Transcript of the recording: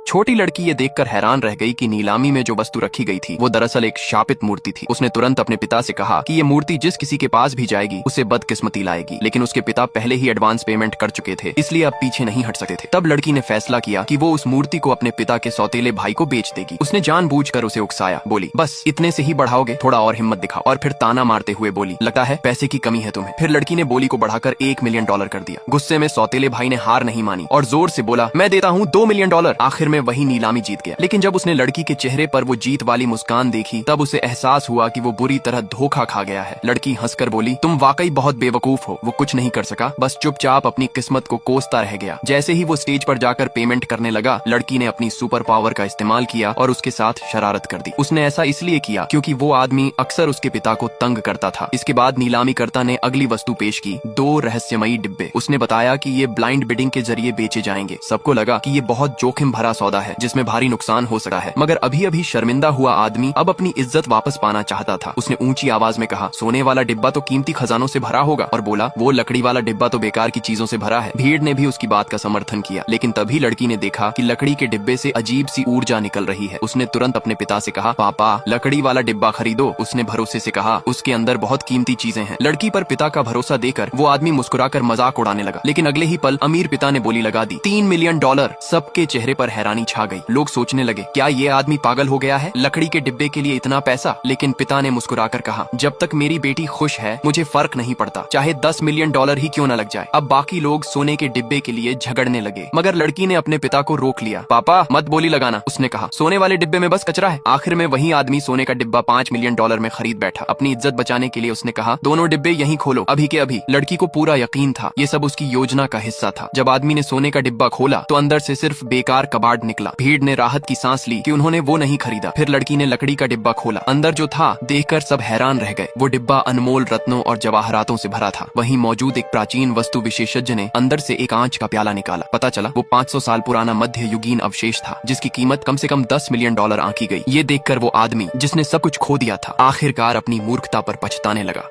छोटी लड़की ये देखकर हैरान रह गई कि नीलामी में जो वस्तु रखी गई थी वो दरअसल एक शापित मूर्ति थी। उसने तुरंत अपने पिता से कहा कि ये मूर्ति जिस किसी के पास भी जाएगी उसे बदकिस्मती लाएगी, लेकिन उसके पिता पहले ही एडवांस पेमेंट कर चुके थे, इसलिए अब पीछे नहीं हट सकते थे। तब लड़की ने फैसला किया कि वो उस मूर्ति को अपने पिता के सौतेले भाई को बेच देगी। उसने जानबूझकर उसे उकसाया, बोली बस इतने से ही बढ़ाओगे, थोड़ा और हिम्मत दिखाओ, और फिर ताना मारते हुए बोली लगता है पैसे की कमी है तुम्हें। फिर लड़की ने बोली को बढ़ाकर $1 मिलियन कर दिया। गुस्से में सौतेले भाई ने हार नहीं मानी और जोर से बोला मैं देता हूँ $2 मिलियन। आखिर में वही नीलामी जीत गया। लेकिन जब उसने लड़की के चेहरे पर वो जीत वाली मुस्कान देखी तब उसे एहसास हुआ कि वो बुरी तरह धोखा खा गया है। लड़की हंसकर बोली तुम वाकई बहुत बेवकूफ हो। वो कुछ नहीं कर सका, बस चुपचाप अपनी किस्मत को कोसता रह गया। जैसे ही वो स्टेज पर जाकर पेमेंट करने लगा, लड़की ने अपनी सुपर पावर का इस्तेमाल किया और उसके साथ शरारत कर दी। उसने ऐसा इसलिए किया क्योंकि वो आदमी अक्सर उसके पिता को तंग करता था। इसके बाद नीलामीकर्ता ने अगली वस्तु पेश की, 2 रहस्यमयी डिब्बे। उसने बताया कि ये ब्लाइंड बिडिंग के जरिए बेचे जाएंगे। सबको लगा कि ये बहुत जोखिम भरा सौदा है जिसमें भारी नुकसान हो सकता है, मगर अभी अभी शर्मिंदा हुआ आदमी अब अपनी इज्जत वापस पाना चाहता था। उसने ऊंची आवाज में कहा सोने वाला डिब्बा तो कीमती खजानों से भरा होगा, और बोला वो लकड़ी वाला डिब्बा तो बेकार की चीजों से भरा है। भीड़ ने भी उसकी बात का समर्थन किया, लेकिन तभी लड़की ने देखा कि लकड़ी के डिब्बे से अजीब सी ऊर्जा निकल रही है। उसने तुरंत अपने पिता से कहा पापा लकड़ी वाला डिब्बा खरीदो। उसने भरोसे से कहा उसके अंदर बहुत कीमती चीजें हैं। लड़की पर पिता का भरोसा देकर वो आदमी मुस्कुराकर मजाक उड़ाने लगा, लेकिन अगले ही पल अमीर पिता ने बोली लगा दी $3 मिलियन। सबके चेहरे पर हैरानी छा गई। लोग सोचने लगे क्या ये आदमी पागल हो गया है, लकड़ी के डिब्बे के लिए इतना पैसा। लेकिन पिता ने मुस्कुराकर कहा जब तक मेरी बेटी खुश है मुझे फर्क नहीं पड़ता, चाहे $10 मिलियन ही क्यों न लग जाए। अब बाकी लोग सोने के डिब्बे के लिए झगड़ने लगे, मगर लड़की ने अपने पिता को रोक लिया। पापा मत बोली लगाना, उसने कहा सोने वाले डिब्बे में बस कचरा है। आखिर में वही आदमी सोने का डिब्बा $5 मिलियन में खरीद बैठा। अपनी इज्जत बचाने के लिए उसने कहा दोनों डिब्बे यहीं खोलो, अभी के अभी। लड़की को पूरा यकीन था ये सब उसकी योजना का हिस्सा था। जब आदमी ने सोने का डिब्बा खोला तो अंदर से सिर्फ बेकार कबाड़ निकला। भीड़ ने राहत की सांस ली कि उन्होंने वो नहीं खरीदा। फिर लड़की ने लकड़ी का डिब्बा खोला। अंदर जो था देखकर सब हैरान रह गए। वो डिब्बा अनमोल रत्नों और जवाहरातों से भरा था। वहीं मौजूद एक प्राचीन वस्तु विशेषज्ञ ने अंदर से एक आंच का प्याला निकाला। पता चला वो 500 साल पुराना मध्य युगीन अवशेष था जिसकी कीमत कम से कम $10 मिलियन आंकी गई। ये देखकर वो आदमी जिसने सब कुछ खो दिया था आखिरकार अपनी मूर्खता पर पछताने लगा।